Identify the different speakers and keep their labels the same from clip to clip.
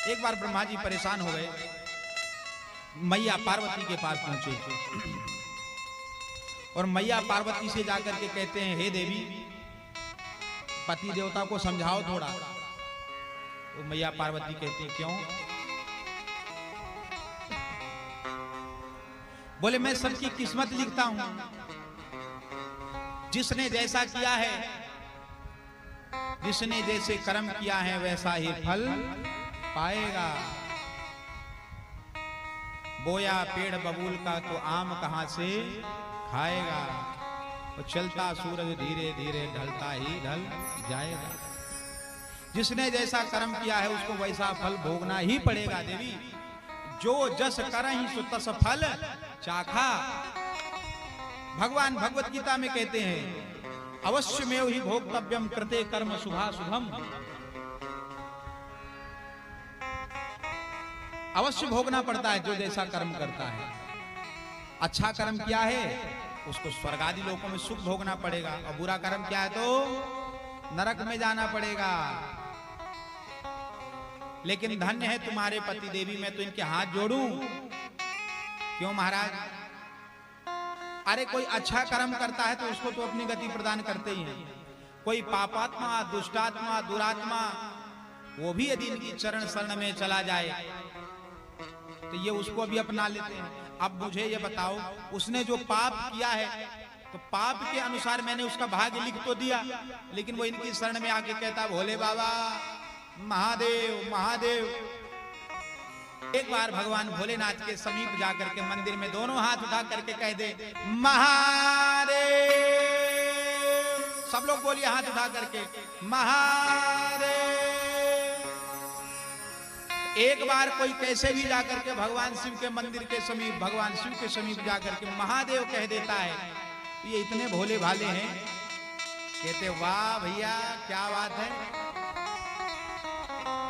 Speaker 1: एक बार ब्रह्मा जी परेशान हो गए, मैया पार्वती के पास पहुंचे और मैया पार्वती से जाकर के कहते हैं, हे देवी पति देवता को समझाओ थोड़ा। तो मैया पार्वती कहती है, क्यों? बोले, मैं सबकी किस्मत लिखता हूं, जिसने जैसा किया है, जिसने जैसे कर्म किया है वैसा ही फल पाएगा। बोया पेड़ बबूल का तो आम कहां से खाएगा। तो चलता सूरज धीरे धीरे ढलता ही ढल जाएगा। जिसने जैसा कर्म किया है उसको वैसा फल भोगना ही पड़ेगा। देवी जो जस करहि सो तस फल चाखा। भगवान भगवत गीता में कहते हैं, अवश्यमेव हि भोक्तव्यम कृते कर्म शुभाशुभम। अवश्य भोगना पड़ता है जो जैसा कर्म करता है। अच्छा कर्म किया है उसको स्वर्ग आदि लोकों में सुख भोगना पड़ेगा, और बुरा कर्म किया है तो नरक में जाना पड़ेगा। लेकिन धन्य है तुम्हारे पति देवी, मैं तो इनके हाथ जोड़ूं। क्यों महाराज? अरे कोई अच्छा कर्म करता है तो उसको तो अपनी गति प्रदान करते ही हैं। कोई पापात्मा, दुष्टात्मा, दुरात्मा, वो भी यदि इनकी चरण शरण में चला जाए तो ये उसको भी अपना लेते हैं। अब मुझे ये बताओ, उसने जो पाप किया है तो पाप के अनुसार मैंने उसका भाग्य लिख तो दिया, लेकिन वो इनकी शरण में आके कहता, भोले बाबा, महादेव महादेव। एक बार भगवान भोलेनाथ के समीप जाकर के मंदिर में दोनों हाथ उठा करके कह दे, महादेव। सब लोग बोलिए हाथ उठा करके, महादेव। एक बार कोई कैसे भी जाकर के भगवान शिव के मंदिर के समीप, भगवान शिव के समीप जाकर के महादेव कह देता है, ये इतने भोले भाले हैं। कहते, वाह भैया क्या बात है।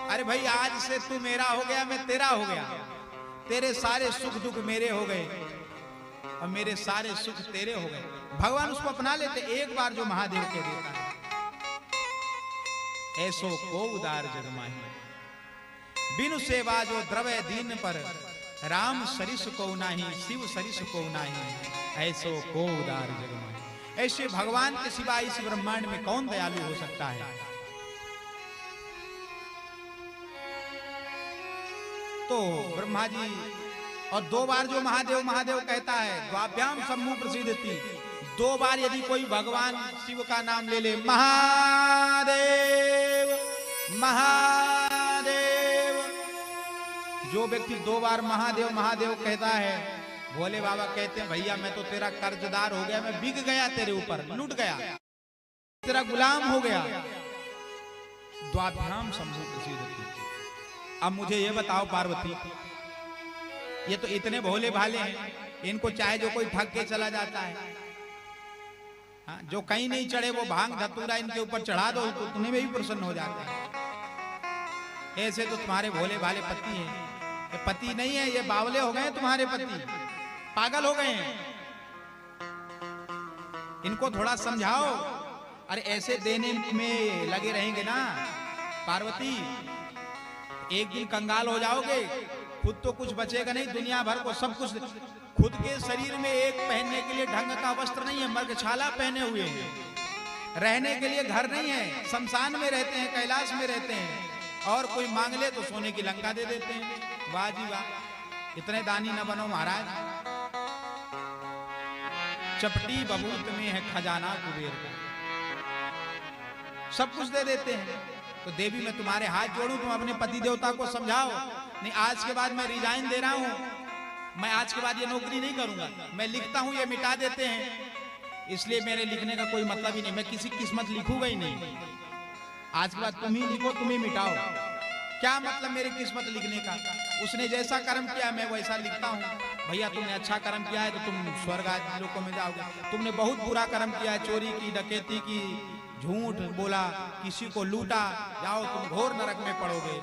Speaker 1: अरे भाई आज से तू मेरा हो गया, मैं तेरा हो गया। तेरे सारे सुख दुख मेरे हो गए और मेरे सारे सुख तेरे हो गए। भगवान उसको अपना लेते। एक बार जो महादेव कह देता है, ऐसो को उदार जग माही, बिनु सेवा जो द्रव्य दीन पर, राम सरिस को नाही, शिव सरिस को नाही, ऐसो को उदार जग माही। ऐसे भगवान के सिवा इस ब्रह्मांड में कौन दयालु हो सकता है? तो ब्रह्मा जी, और दो बार जो महादेव महादेव कहता है, द्वाभ्याम सम्मु प्रसिद्धति, दो बार यदि कोई भगवान शिव का नाम ले ले, महादेव महादेव, जो व्यक्ति दो बार महादेव महादेव कहता है, भोले बाबा कहते हैं, भैया मैं तो तेरा कर्जदार हो गया, मैं बिक गया तेरे ऊपर, लूट गया, तेरा गुलाम हो गया। द्वाभ्याम सम्मु प्रसिद्धति। अब मुझे ये बताओ पार्वती, ये तो इतने भोले भाले हैं, इनको चाहे जो कोई ठग के चला जाता है, हाँ, जो कहीं नहीं चढ़े वो भांग धतूरा इनके ऊपर चढ़ा दो तो तुम्हें भी प्रसन्न हो जाते हैं। ऐसे तो तुम्हारे भोले भाले पति हैं। ये पति नहीं है, ये बावले हो गए तुम्हारे पति, पागल हो गए हैं। इनको थोड़ा समझाओ। अरे ऐसे देने में लगे रहेंगे ना पार्वती, एक दिन कंगाल हो जाओगे, खुद तो कुछ बचेगा नहीं, दुनिया भर को सब कुछ। खुद के शरीर में एक पहनने के लिए ढंग का वस्त्र नहीं है, मृगछाला पहने हुए हैं। रहने के लिए घर नहीं है, शमशान में रहते हैं, कैलाश में रहते हैं, और कोई मांग ले तो सोने की लंका दे देते हैं। वाह जी वाह, इतने दानी न बनो महाराज। चपटी बबूत में है खजाना कुबेर का, सब कुछ दे देते हैं। तो देवी मैं तुम्हारे हाथ जोड़ूं, तुम अपने पति देवता को समझाओ। नहीं, आज के बाद मैं रिजाइन दे रहा हूं, मैं आज के बाद ये नौकरी नहीं करूंगा। मैं लिखता हूं, ये मिटा देते हैं, इसलिए मेरे लिखने का कोई मतलब ही नहीं। मैं किसी किस्मत लिखूंगा ही नहीं। आज के बाद तुम ही लिखो, तुम ही मिटाओ। क्या मतलब मेरी किस्मत लिखने का? उसने जैसा कर्म किया मैं वैसा लिखता हूँ। भैया तुमने अच्छा कर्म किया है तो तुम स्वर्ग आदि लोकों में जाओगे। तुमने बहुत बुरा कर्म किया है, चोरी की, डकैती की, झूठ बोला, किसी को लूटा, जाओ तुम घोर नरक में पड़ोगे।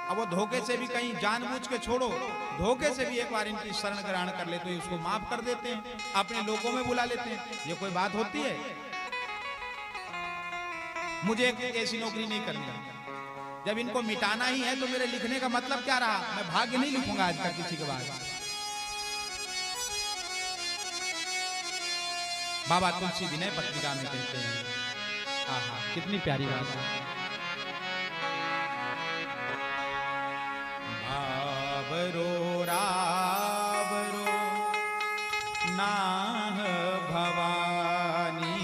Speaker 1: अब वो धोखे से भी कहीं जानबूझ के छोड़ो, धोखे से भी एक बार इनकी शरण ग्रहण कर ले तो उसको माफ कर देते हैं, अपने लोगों में बुला लेते हैं। ये कोई बात होती है? मुझे ऐसी नौकरी नहीं करनी है। जब इनको मिटाना ही है तो मेरे लिखने का मतलब क्या रहा? मैं भाग्य नहीं लिखूंगा आज तक किसी के बाद। बाबा तुलसी विनय पत्रिका में कहते हैं, आहा कितनी प्यारी बात है। बाबरो रावरो नाह भवानी,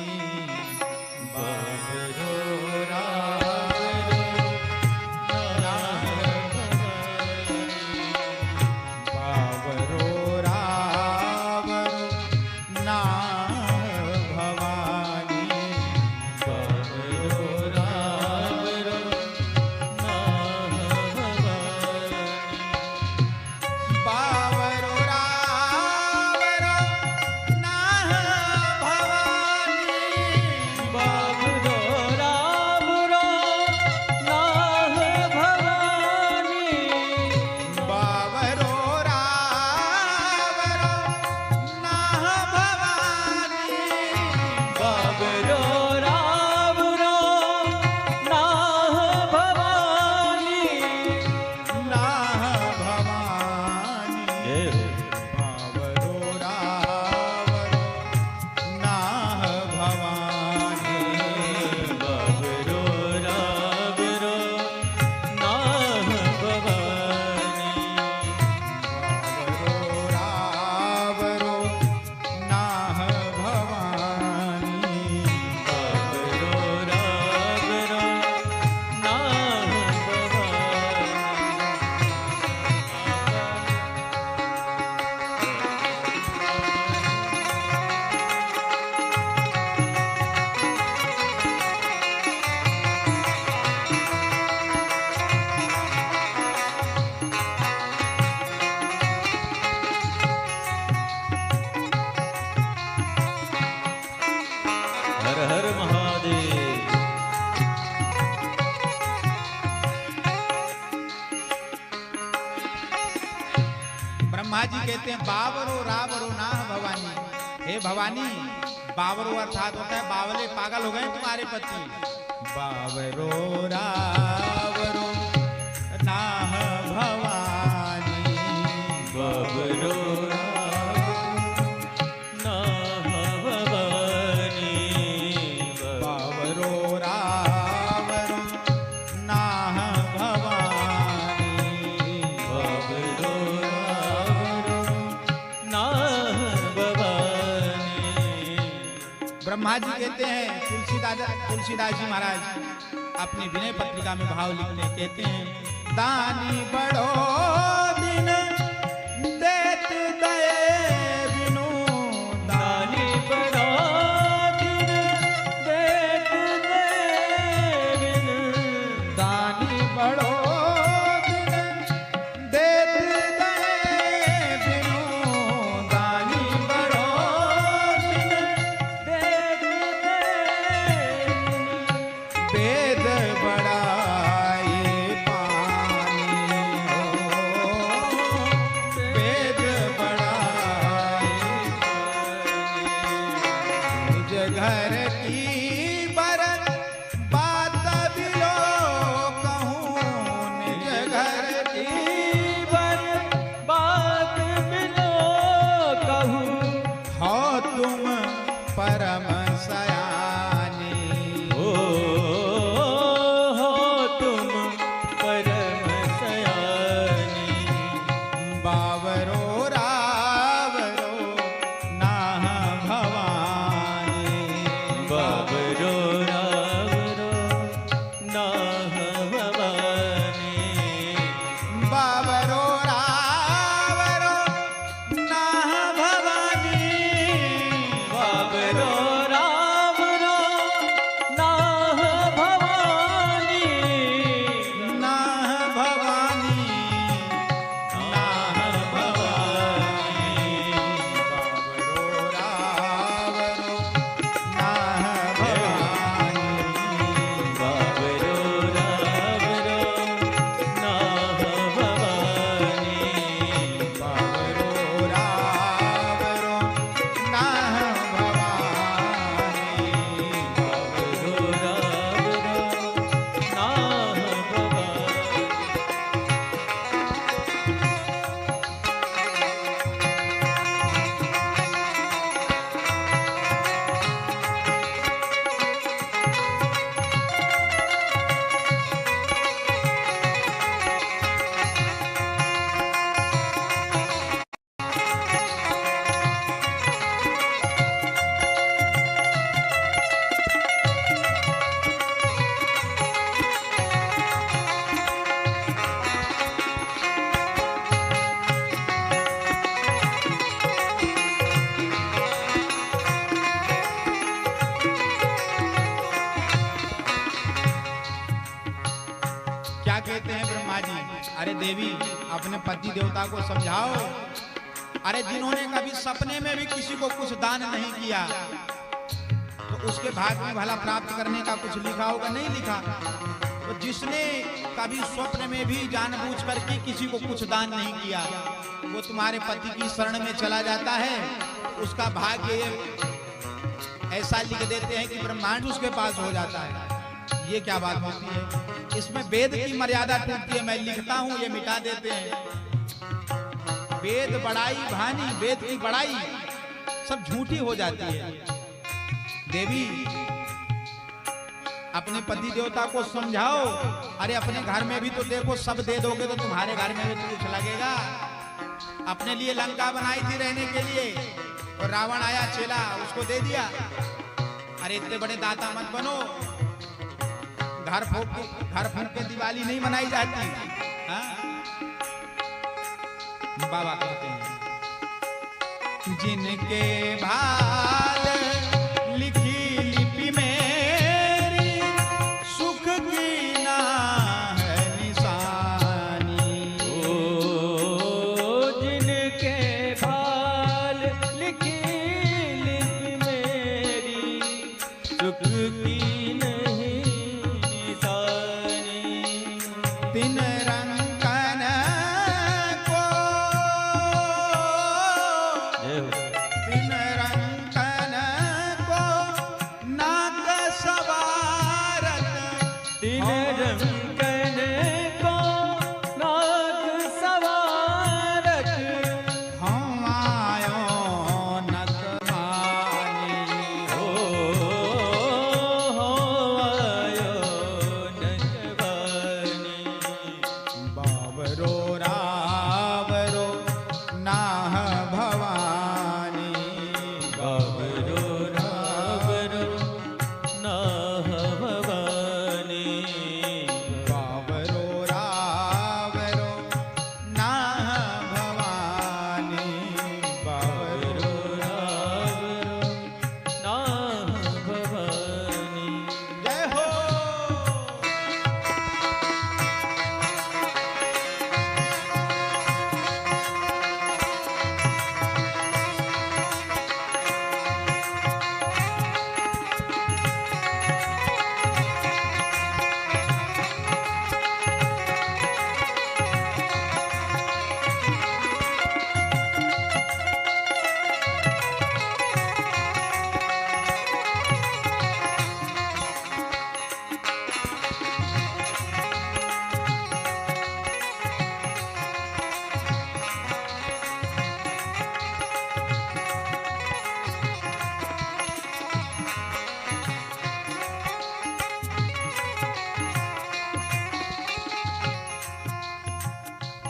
Speaker 1: बाबरो रावरो नाह भवानी, बाबरो रावरो नाह भवानी, बाबरो रावरो नाह भवानी, बाबरो रावरो नाह भवानी,
Speaker 2: बाबरो रावरो नाह भवानी,
Speaker 1: बाबरो रावरो नाह भवानी,
Speaker 2: बाबरो रावरो नाह भवानी,
Speaker 1: नाह भवानी,
Speaker 2: जय हो।
Speaker 1: बाबरो रावरो नाह भवानी,
Speaker 2: बाबरो रावरो नाह भवानी,
Speaker 1: बाबरो रावरो नाह भवानी,
Speaker 2: बाबरो रावरो नाह हर हर महादेव।
Speaker 1: ब्रह्मा जी कहते हैं बाबरो रावरो नाह भवानी, हे भवानी, बाबरो अर्थात होता है बावले, पागल हो गए तुम्हारे पति। बाबरो रावरो नाह भवानी,
Speaker 2: बाबरो नाह भवानी,
Speaker 1: बाबरो रावरो नाह भवानी,
Speaker 2: बाबरो रावरो नाह भवानी।
Speaker 1: ब्रह्मा जी कहते हैं, तुलसीदास जी महाराज अपनी विनय पत्रिका में भाव लिखते कहते हैं, दानी बड़ो दिन देत दये बिनु,
Speaker 2: दानी बड़ो दिन देत दे बिन,
Speaker 1: दानी बड़ो दिन देत दये बिनु, दानी बड़ो दिन
Speaker 2: देत दे
Speaker 1: वेद बड़ाई पानी हो, वेद बड़ाई निज घर की बरन बात बिलो कहूँ, निज घर की
Speaker 2: बर बात बिलो कहूँ,
Speaker 1: हो तुम परम सयानी,
Speaker 2: हो
Speaker 1: क्या कहते हैं ब्रह्मा जी, अरे देवी अपने पति देवता को समझाओ। अरे जिन्होंने कभी सपने में भी किसी को कुछ दान नहीं किया तो उसके भाग्य में भला प्राप्त करने का कुछ लिखा होगा? नहीं लिखा। तो जिसने कभी स्वप्न में भी जानबूझ करके किसी को कुछ दान नहीं किया वो तुम्हारे पति की शरण में चला जाता है, उसका भाग्य ऐसा लिख देते हैं कि ब्रह्मांड उसके पास हो जाता है। ये क्या बात होती है? इसमें वेद की मर्यादा टूटती है। मैं लिखता हूं ये मिटा देते हैं। वेद बड़ाई भानी, वेद की बड़ाई सब झूठी हो जाती है। देवी अपने पति देवता को समझाओ। अरे अपने घर में भी तो देखो, सब दे दोगे तो तुम्हारे घर में भी तो कुछ लगेगा। अपने लिए लंका बनाई थी रहने के लिए और रावण आया चेला, उसको दे दिया। अरे इतने बड़े दाता मत बनो। घर फूंक के दिवाली नहीं मनाई जाती। हाँ? बाबा कहते हैं जिनके भाल लिखी लिपि मेरी सुख की ना है निशानी।
Speaker 2: ओ जिनके भाल लिखी लिपि मेरी सुख की नहीं निशानी।
Speaker 1: तिन रंकन को तिन रंकन को नाक सवारत।
Speaker 2: तीन रंकन को नाक सवारत।
Speaker 1: हम आयो नक मानी।
Speaker 2: हो आयो नटवानी।
Speaker 1: बावरो रावरो नाह भवानी।
Speaker 2: बाबरो रावरो नाह भवानी।
Speaker 1: बावरो रावरो नाह भवानी। बावरो
Speaker 2: बाबरो रावरो नाह भवानी।
Speaker 1: जय हो।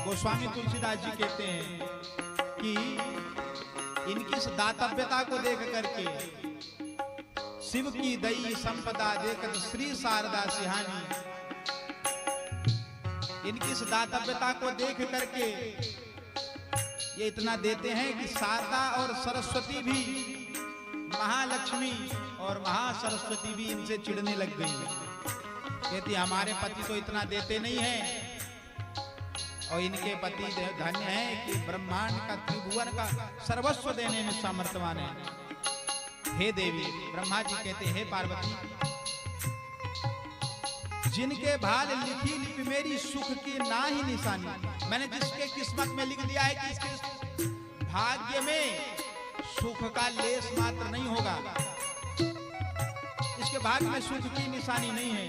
Speaker 1: गोस्वामी तुलसीदास जी कहते हैं कि इनकी इस दातव्यता को देख करके शिव की दई संपदा देखत श्री शारदा सिहानी। इनकी इस दातव्यता को देख करके ये इतना देते हैं कि शारदा और सरस्वती भी, महालक्ष्मी और महासरस्वती भी इनसे चिढ़ने लग गई। कहती हमारे पति तो इतना देते नहीं हैं और इनके पति धन्य है कि ब्रह्मांड का, त्रिभुवन का सर्वस्व देने में सामर्थ्यवान है। हे देवी, ब्रह्मा जी कहते हे पार्वती, जिनके भाल लिखी लिपि मेरी सुख की ना ही निशानी। मैंने जिसके किस्मत में लिख दिया है कि इसके भाग्य में सुख का लेस मात्र नहीं होगा, इसके भाग्य में सुख की निशानी नहीं है।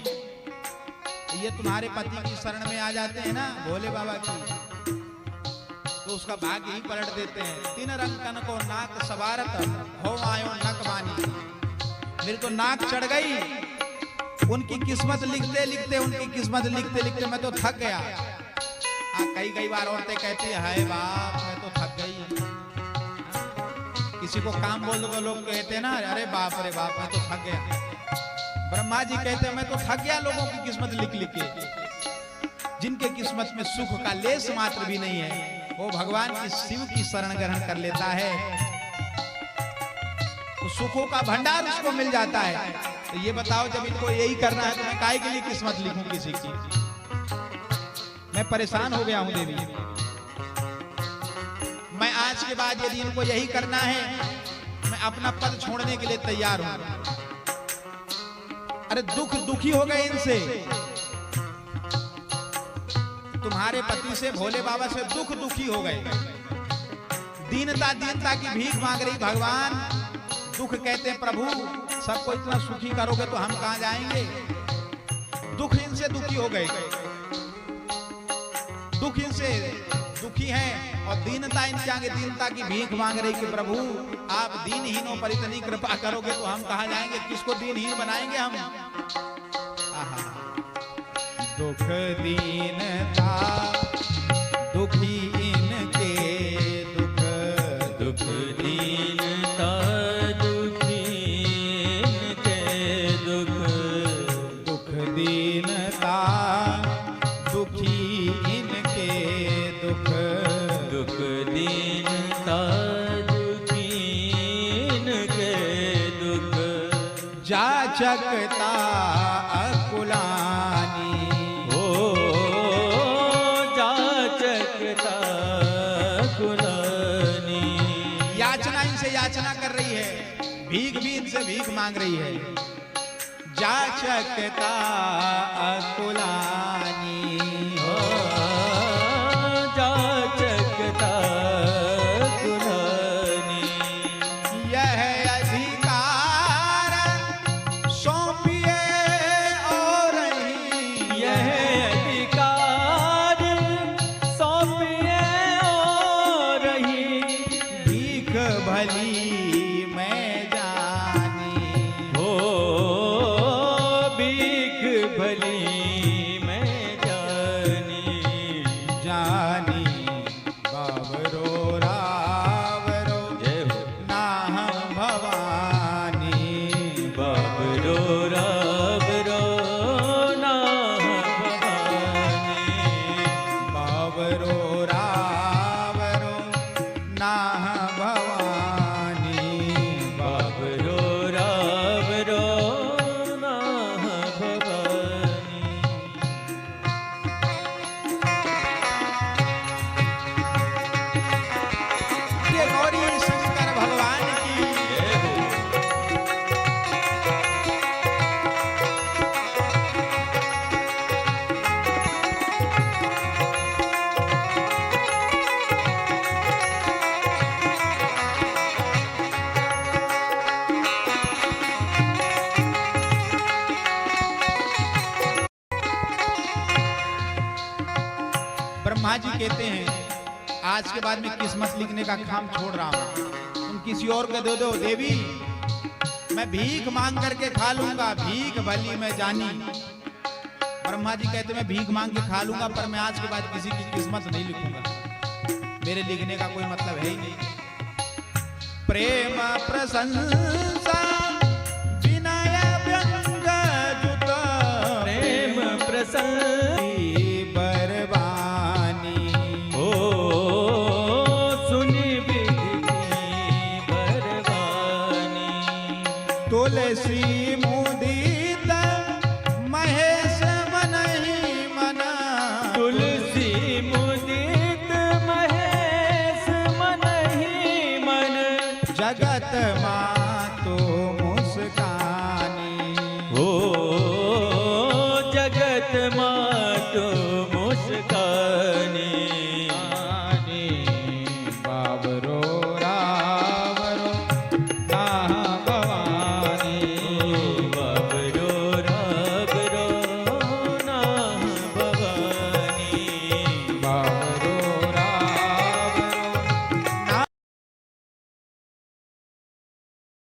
Speaker 1: ये तुम्हारे पति की शरण में आ जाते हैं ना भोले बाबा की, तो उसका भाग्य ही पलट देते हैं। तीन रंकन को नाक सवारत हो आयो नक मानी। मेरी तो नाक चढ़ गई। उनकी किस्मत लिखते लिखते, उनकी किस्मत लिखते लिखते मैं तो थक गया। कई बार औरतें कहती है हाय बाप मैं तो थक गई। किसी को काम बोल दो लोग कहते हैं ना अरे बाप मैं तो थक गया। ब्रह्मा जी कहते हैं मैं तो थक गया लोगों की किस्मत लिख लिख के। जिनके किस्मत में सुख का लेस मात्र भी नहीं है वो भगवान की शिव की शरण ग्रहण कर लेता है तो सुखों का भंडार उसको मिल जाता है। तो ये बताओ जब इनको यही करना है तो मैं काहे के लिए किस्मत लिखूं किसी की। मैं परेशान हो गया हूं देवी। मैं आज के बाद यदि इनको यही करना है, मैं अपना पद छोड़ने के लिए तैयार हूं। अरे दुखी हो गए इनसे, तुम्हारे पति से, भोले बाबा से दुखी हो गए। दीनता की भीख मांग रही। भगवान दुख कहते हैं प्रभु, सबको इतना सुखी करोगे तो हम कहां जाएंगे। दुख इनसे दुखी हो गए, दुख इनसे दुखी हैं और दीनता इनके आगे दीनता की भीख मांग रही कि प्रभु आप दीनहीनों पर इतनी कृपा करोगे तो हम कहां जाएंगे, किसको दीनहीन बनाएंगे हम। आहा, दुख दीनता दुखी इनके,
Speaker 2: दुख दीनता दुखी इनके,
Speaker 1: दुख दीनता दुखी इनके,
Speaker 2: दुख दीनता दुखी इनके,
Speaker 1: जाचकता अकुलानी,
Speaker 2: जाचकता कुलानी।
Speaker 1: याचना इनसे याचना कर रही है, भीख भी इनसे भीख मांग रही है। जाचकता अकुलानी,
Speaker 2: जाचकता कुलानी।
Speaker 1: यह अधिकार सौंपिए और ही,
Speaker 2: यह अधिकार सौंपिए और ही,
Speaker 1: भीख भली मैं जानी,
Speaker 2: हो भीख भली मैं जानी।
Speaker 1: जानी बाबरो रावरो
Speaker 2: जय हो
Speaker 1: नाहं भवानी,
Speaker 2: बाबरो राबरो नाम भवानी,
Speaker 1: बाबरो रावरो नाहं भवानी,
Speaker 2: बाबरो राबरो नाम भवानी।
Speaker 1: ये गौरी शंकर भगवान की।
Speaker 2: जय हो
Speaker 1: ब्रह्मा जी कहते हैं आज के बाद में किस्मत लिखने का काम छोड़ रहा हूं, तुम किसी और को दे दो देवी, मैं भीख मांग करके खा लूंगा, भीख भली मैं जानी। ब्रह्मा जी कहते मैं भीख मांग के खा लूंगा, पर मैं आज के बाद किसी की किस्मत नहीं लिखूंगा, मेरे लिखने का कोई मतलब है ही नहीं। प्रेम प्रशंसा विनय व्यंग जुत,
Speaker 2: प्रेम प्रसन्न
Speaker 1: बरबानी,
Speaker 2: हो सुनि विधि बरबानी।
Speaker 1: तुलसी मुदित महेश मनहि मना,
Speaker 2: तुलसी मुदित महेश मनहि मन,
Speaker 1: जगत मातो मुस्कानी,
Speaker 2: हो जगत मातो मुस्कानी।